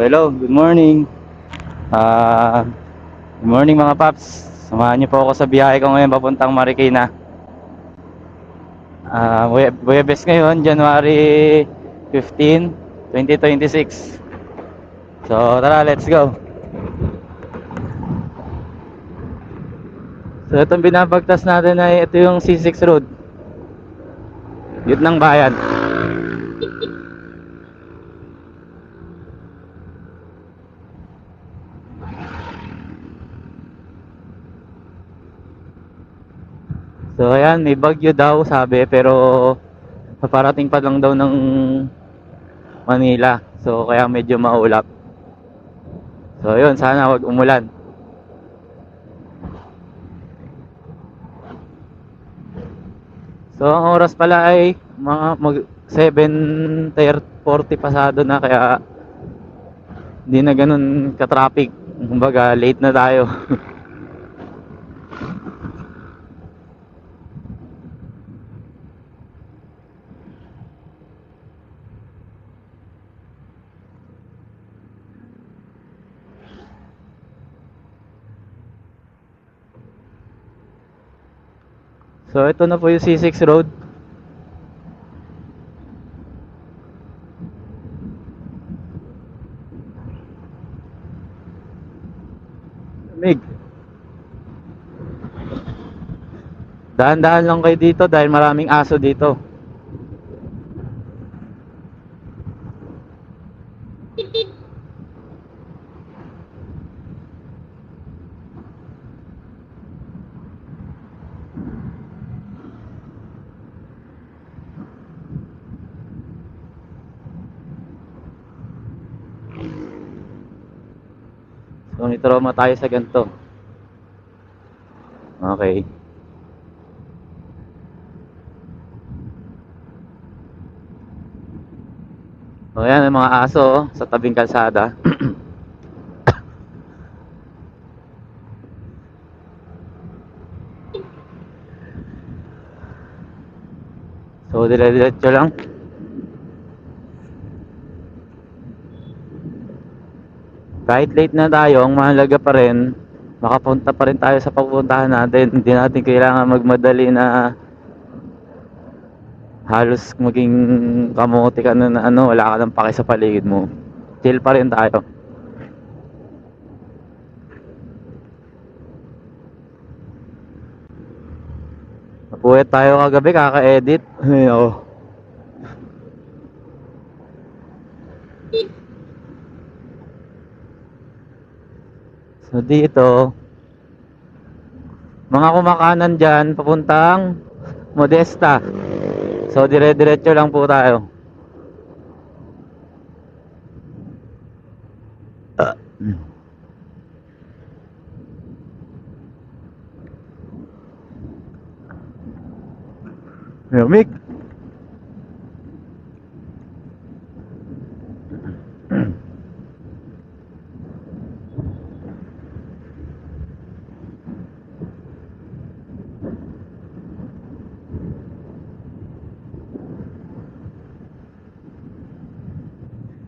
Hello, good morning. Ah, Good morning mga paps. Samahan niyo po ako sa biyahe ko ngayon papuntang Marikina. Huwebes ngayon, January 15, 2026. So tara, let's go. So itong binabagtas natin ay ito yung C6 Road. Yun ng bayan. So ayan, may bagyo daw sabi pero paparating pa lang daw ng Manila. So kaya medyo maulap. So yun, sana wag umulan. So ang oras pala ay mga 7:40 pasado na, kaya hindi na ganun ka-traffic. Kumbaga late na tayo. So ito na po yung C6 Road. Mig, dahan-dahan lang kayo dito dahil maraming aso dito. So may trauma tayo sa ganito. Okay. So ayan, may mga aso sa tabing kalsada. So dire-diretso lang. Kahit late na tayo, ang mahalaga pa rin, makapunta pa rin tayo sa pupuntahan natin. Hindi natin kailangan magmadali na halos maging kamote ka na, wala ka ng pake sa paligid mo. Chill pa rin tayo. Napuwet tayo kagabi, kaka-edit. Ay, ako. So dito, mga kumakanan dyan, papuntang Modesta. So dire-diretso lang po tayo. Mick.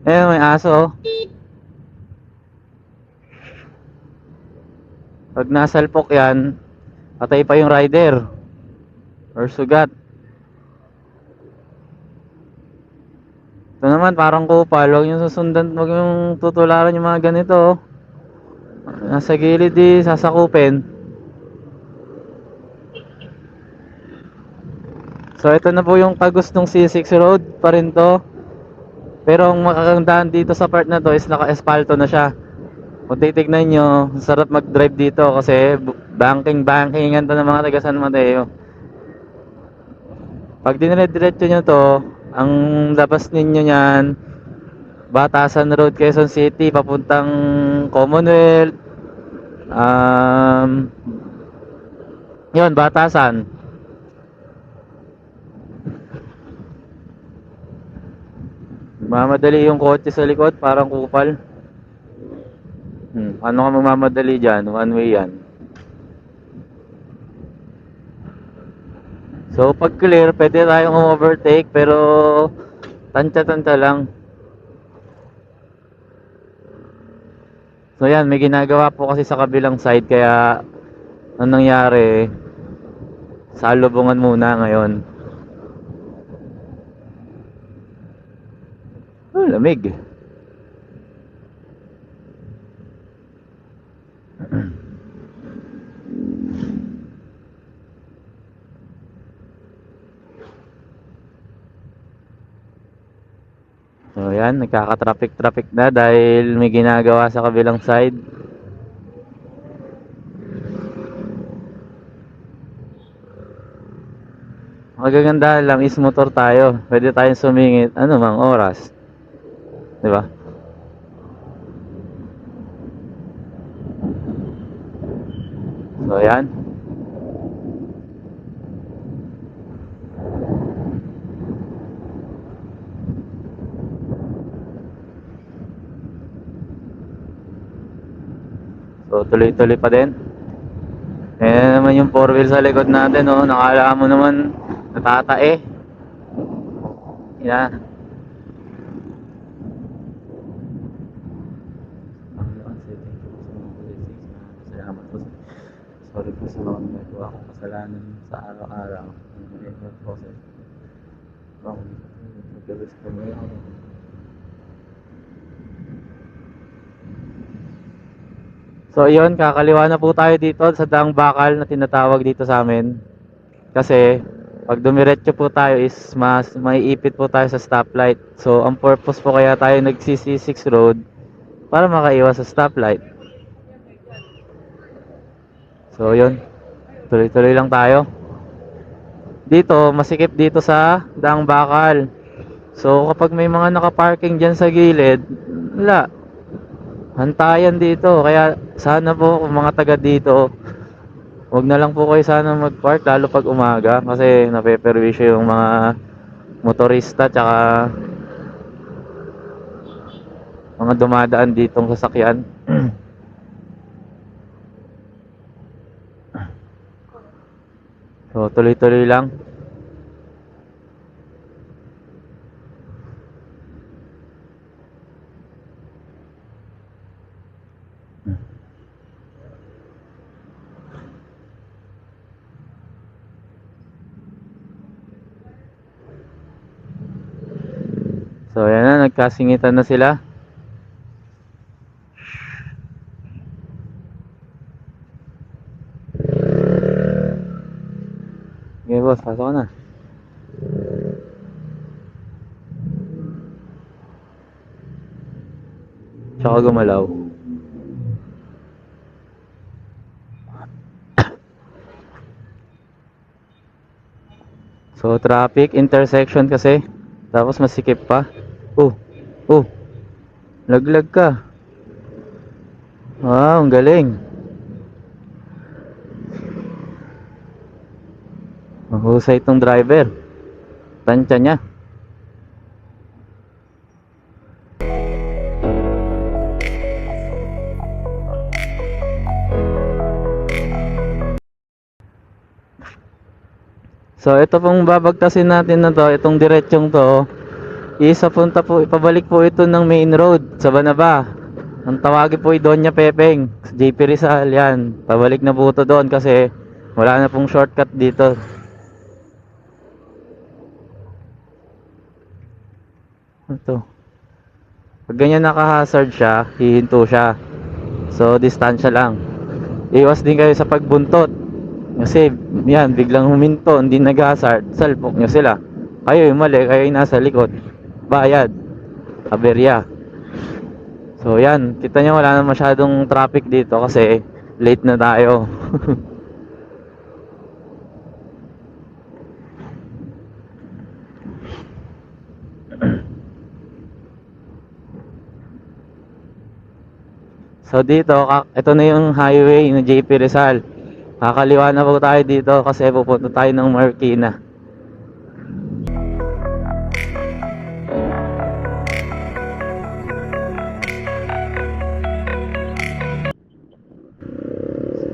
Eh, may aso. Pag nasalpok yan, patay pa yung rider or sugat. Ito naman parang kupal, huwag yung susundan, huwag yung tutularan yung mga ganito. Nasa gilid di sasakupin. So ito na po yung tagos ng C6 Road pa rin to. Pero ang makakandaan dito sa part na to is naka-espalto na siya. Kung titignan nyo, sarap mag-drive dito kasi bankingan to ng mga taga San Mateo. Pag dinire-diretso nyo to, ang labas ninyo nyan, Batasan Road, Quezon City, papuntang Commonwealth. Yun, Batasan. Mamadali yung kotse sa likod, parang kupal. Ano ka magmamadali dyan? One way yan. So pag clear, pwede tayong overtake pero tansya-tansya lang. So yan, may ginagawa po kasi sa kabilang side, kaya anong nangyari, salubungan muna ngayon. Oh, lamig. So yan, nagkaka-traffic na dahil may ginagawa sa kabilang side. Magaganda lang is motor tayo. Pwede tayong sumingit ano mang oras. 'Di ba? So yan. So tuloy-tuloy pa din. Ayan naman yung 4 wheel sa likod natin, oh. Nakala mo naman natatae. Yan. Salamat po. Sorry po sa mga nagawa kong kasalanan sa araw-araw. Nagkabis ko mo yun. So yun, kakaliwa na po tayo dito sa daang bakal na tinatawag dito sa amin. Kasi pag dumiretso po tayo is mas maiipit po tayo sa stoplight. So ang purpose po kaya tayo nag-CC6 road para makaiwas sa stoplight. So yun, tuloy-tuloy lang tayo. Dito, masikip dito sa daang bakal. So kapag may mga nakaparking dyan sa gilid, wala, hantayan dito. Kaya sana po kung mga taga dito, wag na lang po kayo sana mag-park lalo pag umaga kasi napeperwisyo yung mga motorista tsaka mga dumadaan ditong sasakyan. So tuloy-tuloy lang. So ayan na, nagkasingitan na sila. Okay boss, pasok ka na. Tsaka gumalaw. So traffic, intersection kasi. Tapos masikip pa. Oh, laglag ka. Wow, ang galing. Mahusay itong driver. Tansya niya. So ito pong babagtasin natin na to, itong diretsyong to, papunta po, ipabalik po ito ng main road sa Banaba. Ang tawagin po ay Doña Pepeng, JP Rizal yan. Pabalik na po ito doon kasi wala na pong shortcut dito. Ito. Pag ganyan naka-hazard siya, hihinto siya. So distansya lang. Iwas din kayo sa pagbuntot. Kasi yan, biglang huminto, hindi nag-hazard, salpok nyo sila. Kayo yung mali, kayo yung nasa likod. Bayad. Aberya. So yan, kita nyo wala na masyadong traffic dito kasi late na tayo. So dito, ito na yung highway ng JP Rizal. Kakaliwa na po tayo dito kasi pupunta tayo ng Marikina.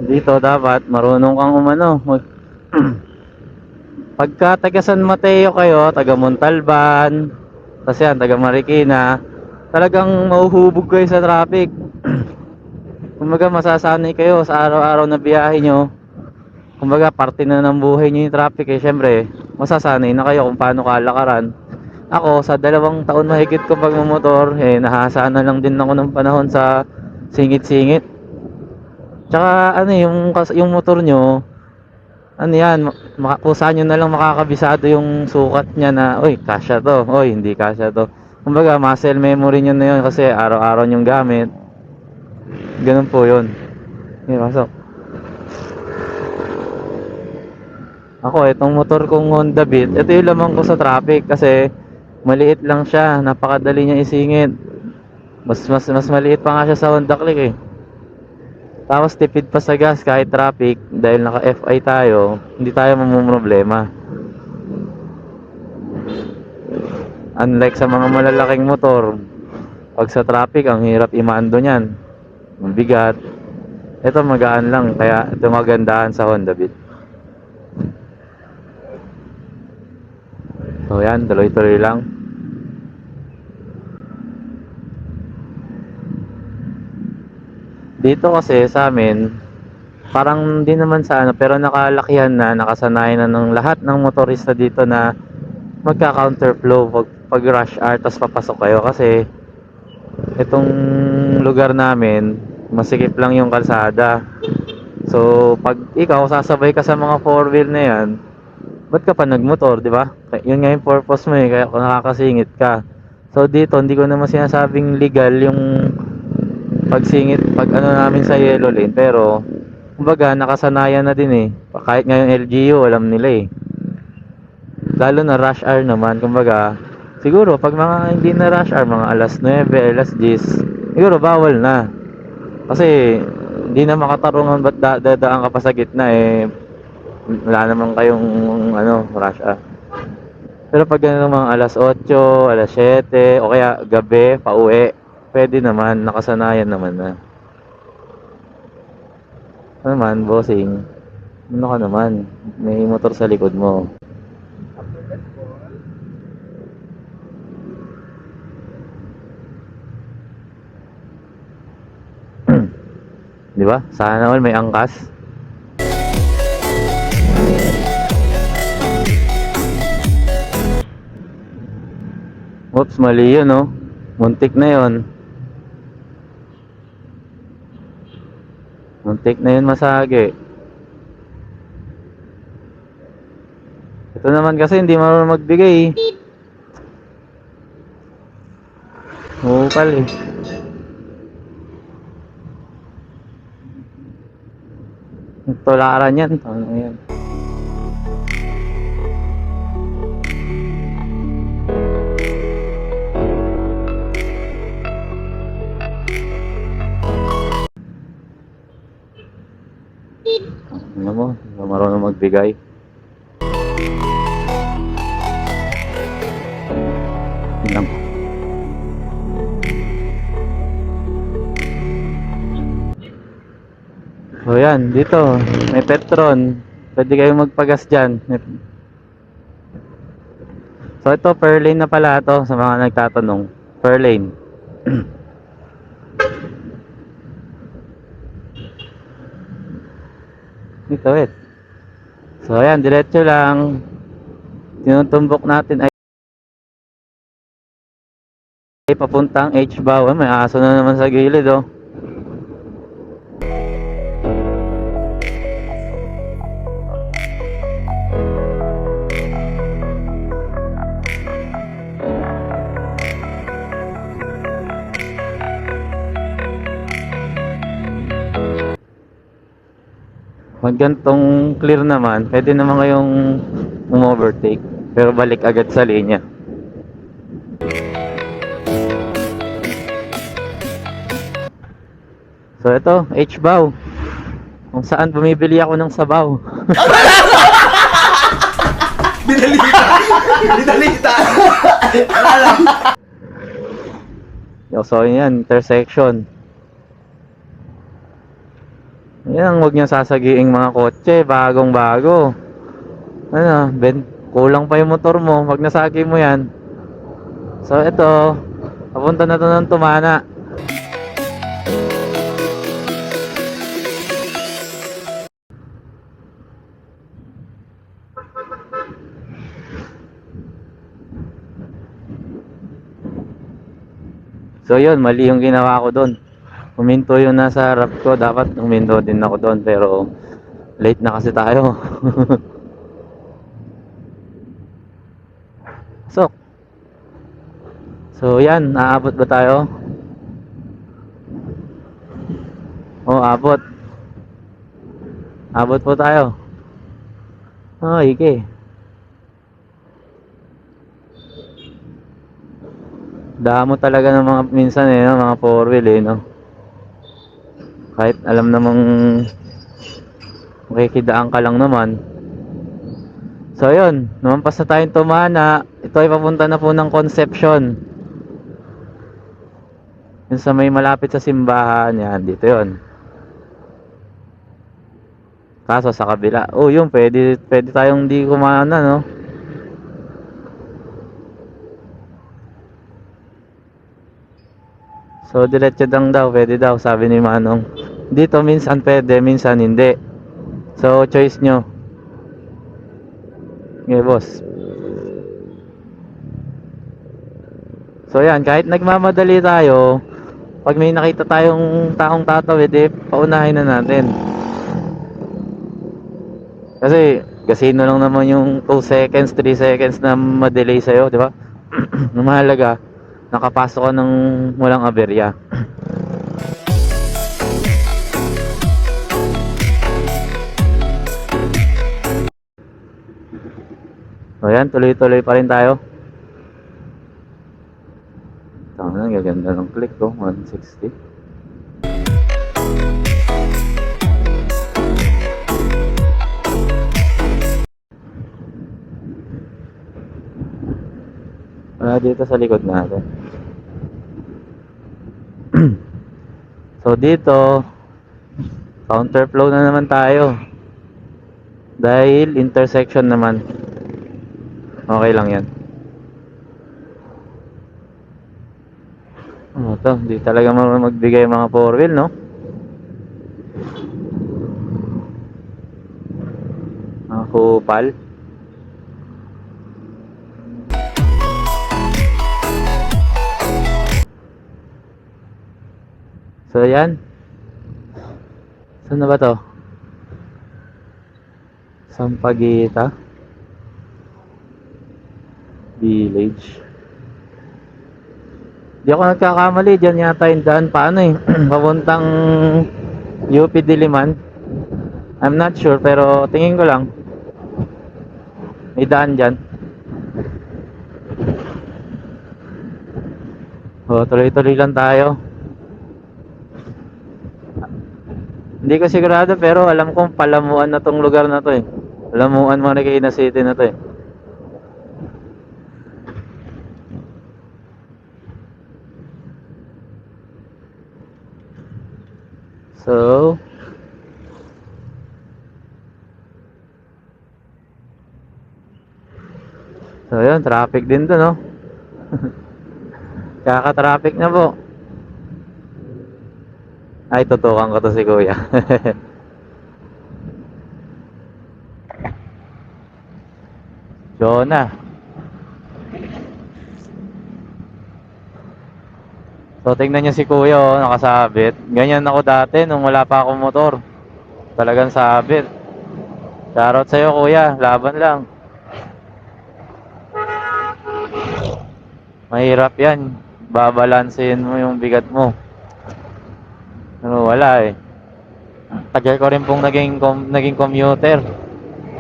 Dito dapat marunong kang umano. Pagka taga San Mateo kayo, taga Montalban, kasi yan, taga Marikina, talagang mahuhubog kayo sa traffic. Kumbaga masasanay kayo sa araw-araw na biyahe nyo. Kumbaga parte na ng buhay nyo yung traffic eh. Syempre, masasanay na kayo kung paano kalakaran. Ako, sa 2 taon mahigit ko pagmamotor, eh, nahasaan na lang din ako ng panahon sa singit-singit. Tsaka, ano yung motor nyo, ano yan, kusa nyo na lang makakabisado yung sukat niya na, oy, kasya to, oy, hindi kasya to. Kumbaga, muscle memory nyo na yun kasi araw-araw nyong gamit. Ganun po yun. Okay, pasok. Ako, itong motor kong Honda Beat, ito yung lamang ko sa traffic kasi maliit lang siya, napakadali niya isingit. Mas maliit pa nga siya sa Honda Click eh. Tapos tipid pa sa gas kahit traffic dahil naka FI tayo, hindi tayo mamumroblema. Unlike sa mga malalaking motor, pag sa traffic ang hirap imando niyan. Mabigat. Ito magaan lang kaya ito magandahan sa Honda Beat. So yan, tuloy-tuloy lang. Dito kasi sa amin, parang di naman sa ano, pero nakalakihan na, nakasanayan na ng lahat ng motorista dito na magka-counterflow pag rush hour tapos papasok kayo kasi itong lugar namin, masikip lang yung kalsada. So, pag ikaw sasabay ka sa mga four wheel na yan, ba't ka pa nagmotor, di ba? Yun nga yung purpose mo eh, kaya kung nakakasingit ka. So dito, hindi ko naman sinasabing legal yung pagsingit, pag ano namin sa yellow lane. Pero, kumbaga, nakasanayan na din eh. Kahit nga yung LGU, alam nila eh. Lalo na rush hour naman, kumbaga, siguro, pag mga hindi na rush hour, mga alas 9, alas 10, siguro bawal na. Kasi, hindi na makatarungan ba't dadaan ka pa sa gitna eh. Wala naman kayong ano, rush hour. Pero pag ganun mga alas 8, alas 7, o kaya gabi, pauwi, pwede naman, nakasanayan naman na. Ano naman, bossing? Ano ka naman? May motor sa likod mo. Di ba? Sana all may angkas. Oops, mali yun, no? Muntik na yun. Muntik na yun masagi. Ito naman kasi hindi marunong magbigay. Hukal eh. Tularan yan. Ano yan? Ano mo? Hindi marunong magbigay. Lang. So yan, dito may Petron. Pwede kayong magpagas dyan. So ito, per lane na pala ito sa mga nagtatanong. Per lane. Dito eh. So ayan, diretso lang. Tinutumbok natin ay papuntang H-bow. May aso na naman sa gilid oh. Pag gantong clear naman, pwede naman kayong overtake. Pero balik agad sa linya. So ito, H-bow. Kung saan bumibili ako ng sabaw. Binalita! Binalita! So yan, intersection. Yan ang huwag niyo sasagiing mga kotse, bagong bago. Ano, kulang pa yung motor mo, pag nasagi mo yan. So ito, papunta na to ng Tumana. So yun, mali yung ginawa ko doon. Huminto yung nasa harap ko, dapat huminto din ako doon, pero late na kasi tayo. So, yan, naabot ba tayo? Oh, abot. Abot po tayo. Oh, ike. Damo talaga ng mga minsan no, mga four wheel no. Kahit alam namang makikidaan ka lang naman. So yun, lumampas na tayong Tumana. Ito ay papunta na po ng Concepcion. Yun sa may malapit sa simbahan yan, dito yun. Kaso sa kabila. Oh, yun, pwede tayong di kumana, no? So, diretso lang daw, pwede daw, sabi ni Manong. Dito, minsan pwede, minsan hindi. So, choice nyo. Okay, boss. So, yan, kahit nagmamadali tayo, pag may nakita tayong taong tatawid, paunahin na natin. Kasi gasino lang naman yung 2 seconds, 3 seconds na ma-delay sa'yo, di ba? Mahalaga, nakapasok ka ng walang aberya. So yan, tuloy-tuloy pa rin tayo. Tama na, gaganda ng click ko, 160. Dito sa likod natin. So dito counterflow na naman tayo dahil intersection naman. Okay lang yan. To, di talaga magbigay mga four wheel, no? Kupal. So yan. Saan na ba to? Sampaguita Village. Di ako nagkakamali, dyan yata yung daan paano papuntang UP Diliman. I'm not sure, pero tingin ko lang may daan dyan. Tuloy-tuloy lang tayo. Hindi ko sigurado, pero alam kong Palamuan na tong lugar na to Palamuan, Marikina City na to So yun, traffic din to, no? Kaka-traffic na po. Ay, tutukan ko to si Kuya. Jonah. So, tingnan niyo si Kuya, nakasabit. Ganyan ako dati nung wala pa akong motor. Talagang sabit. Shoutout sa'yo, Kuya. Laban lang. Mahirap yan. Babalansin mo yung bigat mo. Pero wala Tagal ko rin pong naging commuter.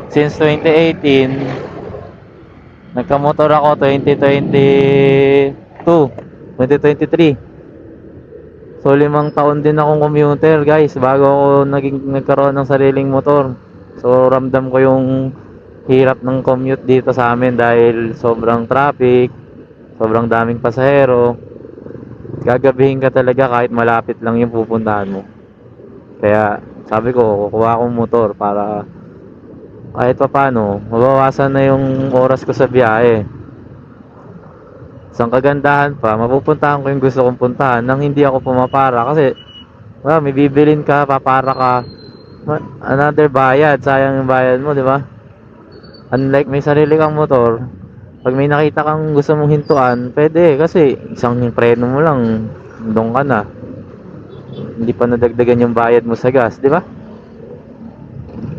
Since 2018, nagkamotor ako 2022, 2023. So 5 taon din akong commuter, guys, bago ako nagkaroon ng sariling motor. So ramdam ko yung hirap ng commute dito sa amin dahil sobrang traffic, sobrang daming pasahero. Gagabihin ka talaga kahit malapit lang yung pupuntahan mo. Kaya sabi ko, kukuha akong motor para kahit pa paano mabawasan na yung oras ko sa biyahe. Isang kagandahan pa, mapupuntahan ko yung gusto kong puntahan nang hindi ako pumapara. Kasi may bibilin ka, papara ka, another bayad, sayang yung bayad mo, di ba? Unlike may sarili kang motor, pag may nakita kang gusto mong hintuan, pwede kasi isang preno mo lang doon ka na. Hindi pa nadagdagan yung bayad mo sa gas, di ba?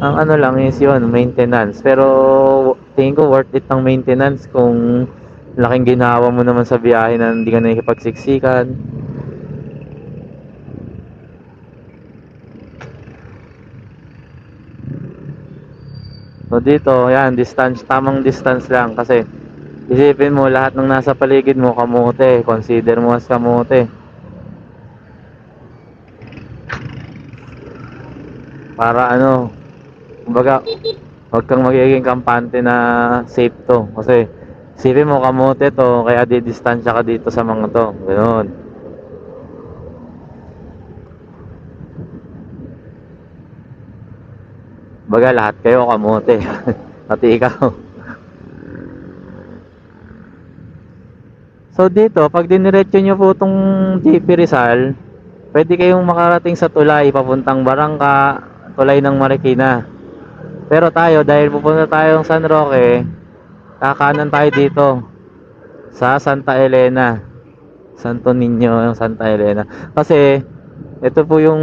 Ang ano lang is yun, maintenance. Pero tingin ko worth it ang maintenance kung laking ginawa mo naman sa biyahe na hindi ka nakikipagsiksikan. So dito, yan, distance, tamang distance lang kasi isipin mo lahat ng nasa paligid mo kamote, consider mo as kamote. Para ano, kumbaga, huwag kang magiging kampante na safe to kasi isipin mo kamote to, kaya di-distansya ka dito sa mga to. Ganoon. Baga lahat kayo kamote. Pati ikaw. So dito, pag diniretso nyo po itong JP Rizal, pwede kayong makarating sa tulay, papuntang Barangka, tulay ng Marikina. Pero tayo, dahil pupunta tayong San Roque, kakanan tayo dito sa Santa Elena. Santo Niño, yung Santa Elena. Kasi, ito po yung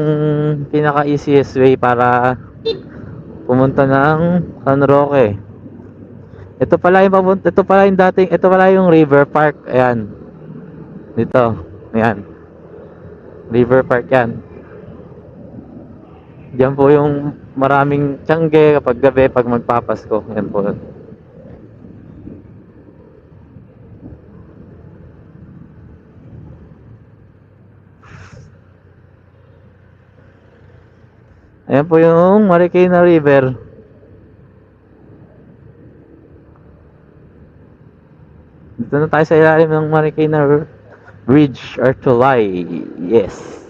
pinaka easiest way para pumunta ng San Roque. Ito pala yung papunta, ito pala yung dating, ito pala yung River Park. Ayan. Dito. Ayan. River Park yan. Diyan po yung maraming tiyangge kapag gabi, pag magpapasko. Ayan po. Ayan po yung Marikina River. Dito na tayo sa ilalim ng Marikina Bridge or Tulay. Yes.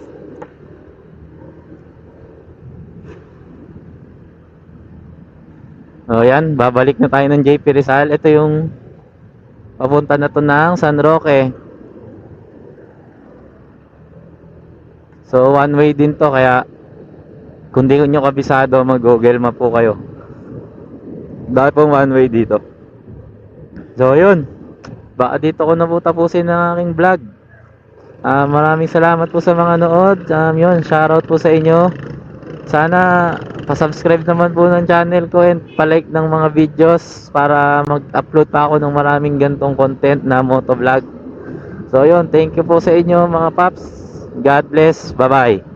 O yan, babalik na tayo ng JP Rizal. Ito yung papunta na to ng San Roque. So one way din to, kaya kung di nyo kabisado, mag-Google map po kayo. Dahil pong one way dito. So yun, baka dito ko na po tapusin ang aking vlog. Maraming salamat po sa mga nood. Yun, shoutout po sa inyo. Sana pa-subscribe naman po ng channel ko and pa-like ng mga videos para mag-upload pa ako ng maraming gantong content na motovlog. So yun, thank you po sa inyo mga paps. God bless. Bye-bye.